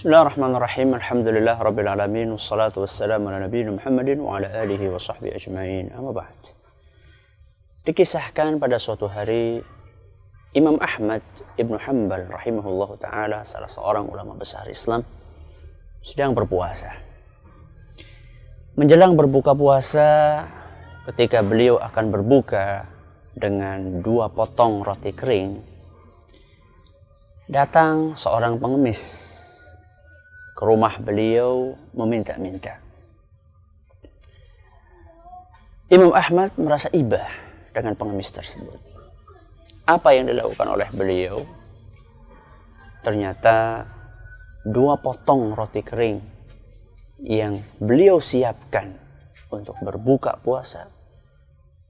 Bismillahirrahmanirrahim. Alhamdulillah rabbil alamin wassalatu wassalamu ala nabiyina Muhammadin wa ala alihi wa sahbihi ajma'in. Amma ba'd. Dikisahkan pada suatu hari Imam Ahmad Ibn Hanbal rahimahullahu ta'ala, salah seorang ulama besar Islam, sedang berpuasa. Menjelang berbuka puasa, ketika beliau akan berbuka dengan 2 potong roti kering, datang seorang pengemis ke rumah beliau meminta-minta. Imam Ahmad merasa iba dengan pengemis tersebut. Apa yang dilakukan oleh beliau? Ternyata 2 potong roti kering yang beliau siapkan untuk berbuka puasa,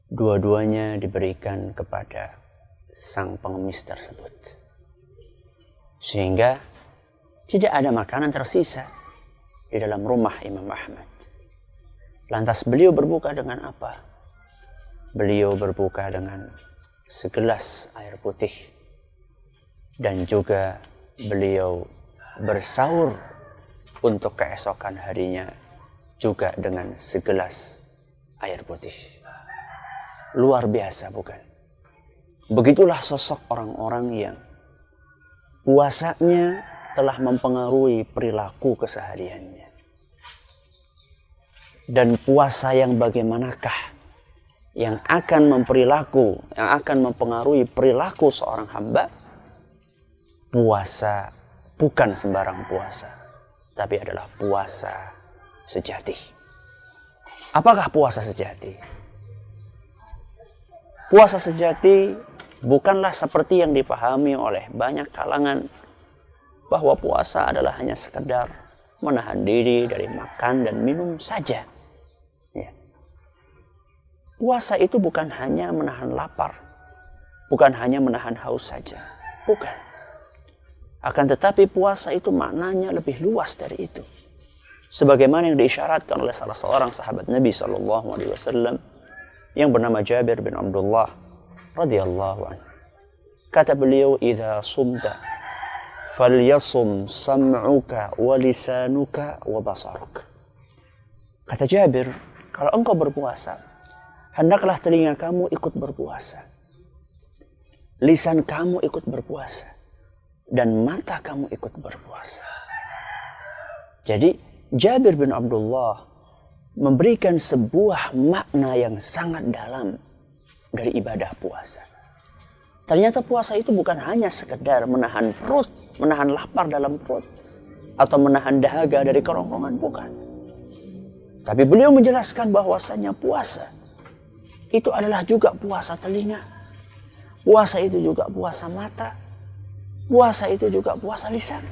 dua-duanya diberikan kepada sang pengemis tersebut. Sehingga tidak ada makanan tersisa di dalam rumah Imam Ahmad. Lantas beliau berbuka dengan apa? Beliau berbuka dengan segelas air putih. Dan juga beliau bersahur untuk keesokan harinya juga dengan segelas air putih. Luar biasa, bukan? Begitulah sosok orang-orang yang puasanya telah mempengaruhi perilaku kesehariannya. Dan puasa yang bagaimanakah yang akan mempengaruhi perilaku seorang hamba? Puasa bukan sembarang puasa, tapi adalah puasa sejati. Apakah puasa sejati? Puasa sejati bukanlah seperti yang dipahami oleh banyak kalangan, bahwa puasa adalah hanya sekedar menahan diri dari makan dan minum saja. Ya. Puasa itu bukan hanya menahan lapar, bukan hanya menahan haus saja, bukan. Akan tetapi puasa itu maknanya lebih luas dari itu. Sebagaimana yang diisyaratkan oleh salah seorang sahabat Nabi SAW yang bernama Jabir bin Abdullah radhiyallahu anhu. Kata beliau, "Idza sumta falyasum sam'uka wa lisanuka wa basaruk." Kata Jabir, kalau engkau berpuasa, hendaklah telinga kamu ikut berpuasa, lisan kamu ikut berpuasa, dan mata kamu ikut berpuasa. Jadi Jabir bin Abdullah memberikan sebuah makna yang sangat dalam dari ibadah puasa. Ternyata puasa itu bukan hanya sekedar menahan perut, menahan lapar dalam perut, atau menahan dahaga dari kerongkongan, bukan. Tapi beliau menjelaskan bahwasanya puasa itu adalah juga puasa telinga, puasa itu juga puasa mata, puasa itu juga puasa lisan.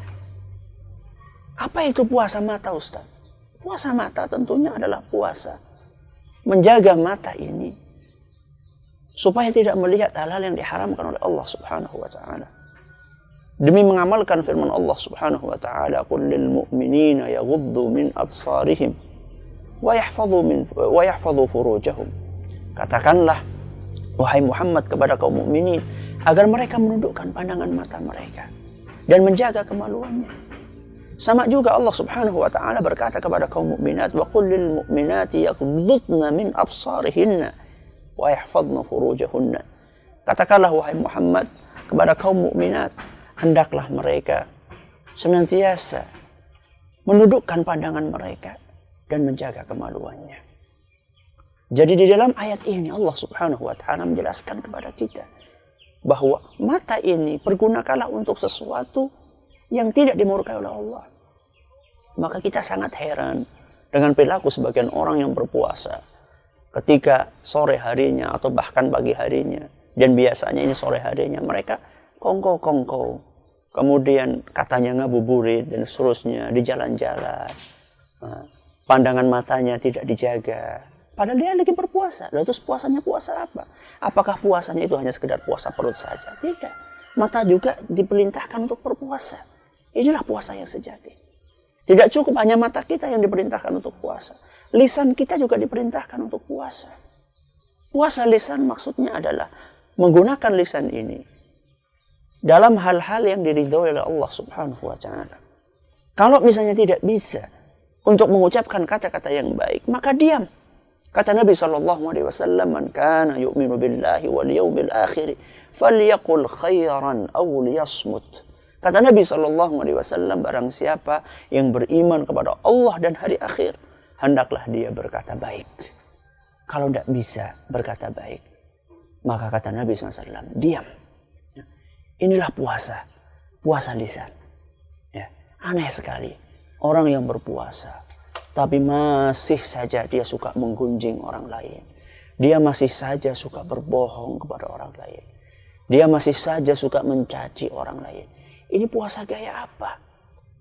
Apa itu puasa mata, Ustaz? Puasa mata tentunya adalah puasa menjaga mata ini supaya tidak melihat hal-hal yang diharamkan oleh Allah Subhanahu wa ta'ala. Demi mengamalkan firman Allah Subhanahu wa ta'ala, "Qul lil mu'minina yaghuddu min absarihim wa yahfadhu furujahum." Katakanlah, wahai Muhammad, kepada kaum mukminin agar mereka menundukkan pandangan mata mereka dan menjaga kemaluannya. Sama juga Allah Subhanahu wa ta'ala berkata kepada kaum mukminat, "Wa qul lil mu'minati yaghuddna min absarihinna wa yahfadhna furujahunna." Katakanlah, wahai Muhammad, kepada kaum mukminat, hendaklah mereka senantiasa menundukkan pandangan mereka dan menjaga kemaluannya. Jadi di dalam ayat ini Allah Subhanahu wa ta'ala menjelaskan kepada kita bahwa mata ini pergunakanlah untuk sesuatu yang tidak dimurkai oleh Allah. Maka kita sangat heran dengan perilaku sebagian orang yang berpuasa ketika sore harinya atau bahkan pagi harinya, dan biasanya ini sore harinya, mereka kongko-kongko, kemudian katanya ngabuburit dan seterusnya di jalan-jalan. Pandangan matanya tidak dijaga, padahal dia lagi berpuasa. Lalu terus puasanya puasa apa? Apakah puasanya itu hanya sekedar puasa perut saja? Tidak. Mata juga diperintahkan untuk berpuasa. Inilah puasa yang sejati. Tidak cukup hanya mata kita yang diperintahkan untuk puasa. Lisan kita juga diperintahkan untuk puasa. Puasa lisan maksudnya adalah menggunakan lisan ini dalam hal-hal yang diridhoi oleh Allah Subhanahu wa ta'ala. Kalau misalnya tidak bisa untuk mengucapkan kata-kata yang baik, maka diam. Kata Nabi SAW, "Man kana yu'minu billahi wal yawmil akhir, falyaqul khairan aw liyasmut." Kata Nabi SAW, barang siapa yang beriman kepada Allah dan hari akhir, hendaklah dia berkata baik. Kalau tidak bisa berkata baik, maka kata Nabi SAW, diam. Inilah puasa, puasa lisan. Ya, aneh sekali, orang yang berpuasa, tapi masih saja dia suka menggunjing orang lain. Dia masih saja suka berbohong kepada orang lain. Dia masih saja suka mencaci orang lain. Ini puasa gaya apa?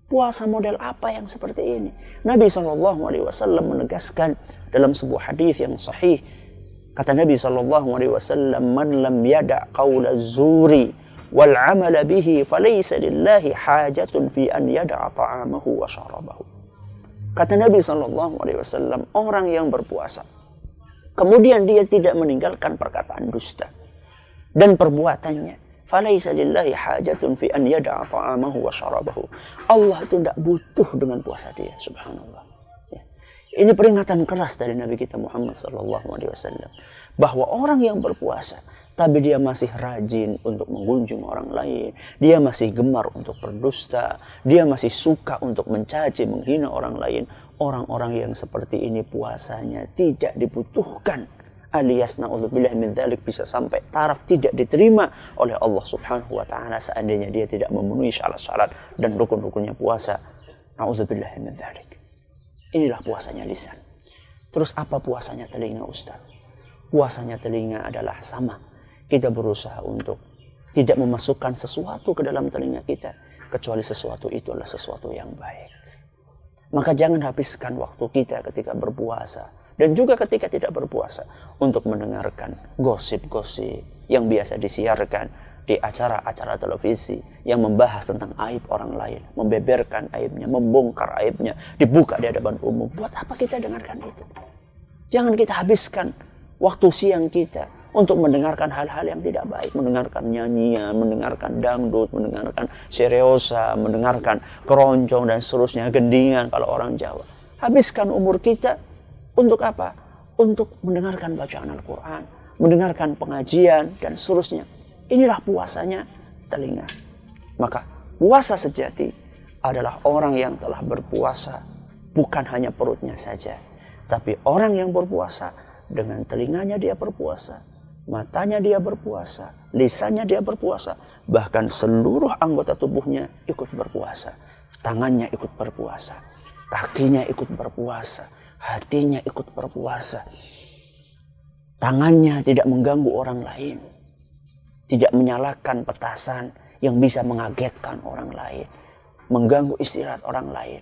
Puasa model apa yang seperti ini? Nabi SAW menegaskan dalam sebuah hadis yang sahih. Kata Nabi SAW, "Man lam yada' qawla zuri wal amala bihi falaysa lillahi hajatun fi an yada'a ta'amahu wa syarabahu." Kata Nabi SAW, orang yang berpuasa, kemudian dia tidak meninggalkan perkataan dusta dan perbuatannya, falaysa lillahi hajatun fi an yada'a ta'amahu wa syarabahu. Allah itu tidak butuh dengan puasa dia, subhanallah. Ya. Ini peringatan keras dari Nabi kita Muhammad SAW, bahwa orang yang berpuasa tapi dia masih rajin untuk mengunjung orang lain, dia masih gemar untuk berdusta, dia masih suka untuk mencaci, menghina orang lain. Orang-orang yang seperti ini puasanya tidak dibutuhkan, alias na'udzubillah min dzalik, bisa sampai taraf tidak diterima oleh Allah Subhanahu wa taala seandainya dia tidak memenuhi syarat-syarat dan rukun-rukunnya puasa. Na'udzubillah min dzalik. Inilah puasanya lisan. Terus apa puasanya telinga, Ustaz? Puasanya telinga adalah sama. Kita berusaha untuk tidak memasukkan sesuatu ke dalam telinga kita, kecuali sesuatu itu adalah sesuatu yang baik. Maka jangan habiskan waktu kita ketika berpuasa dan juga ketika tidak berpuasa untuk mendengarkan gosip-gosip yang biasa disiarkan di acara-acara televisi yang membahas tentang aib orang lain, membeberkan aibnya, membongkar aibnya, dibuka di hadapan umum. Buat apa kita dengarkan itu? Jangan kita habiskan waktu siang kita untuk mendengarkan hal-hal yang tidak baik, mendengarkan nyanyian, mendengarkan dangdut, mendengarkan seriosa, mendengarkan keroncong dan seterusnya, gendingan kalau orang Jawa. Habiskan umur kita untuk apa? Untuk mendengarkan bacaan Al-Quran, mendengarkan pengajian dan seterusnya. Inilah puasanya telinga. Maka puasa sejati adalah orang yang telah berpuasa bukan hanya perutnya saja, tapi orang yang berpuasa dengan telinganya dia berpuasa, matanya dia berpuasa, lisannya dia berpuasa, bahkan seluruh anggota tubuhnya ikut berpuasa. Tangannya ikut berpuasa, kakinya ikut berpuasa, hatinya ikut berpuasa. Tangannya tidak mengganggu orang lain, tidak menyalakan petasan yang bisa mengagetkan orang lain, mengganggu istirahat orang lain.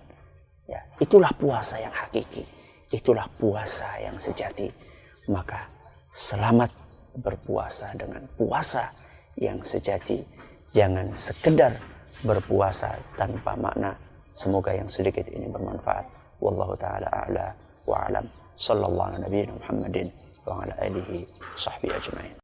Ya, itulah puasa yang hakiki, itulah puasa yang sejati. Maka selamat berpuasa dengan puasa yang sejati. Jangan sekedar berpuasa tanpa makna. Semoga yang sedikit ini bermanfaat. Wallahu ta'ala a'la wa alam. Sallallahu ala nabiyina Muhammadin wa ala alihi sahbihi ajma'in.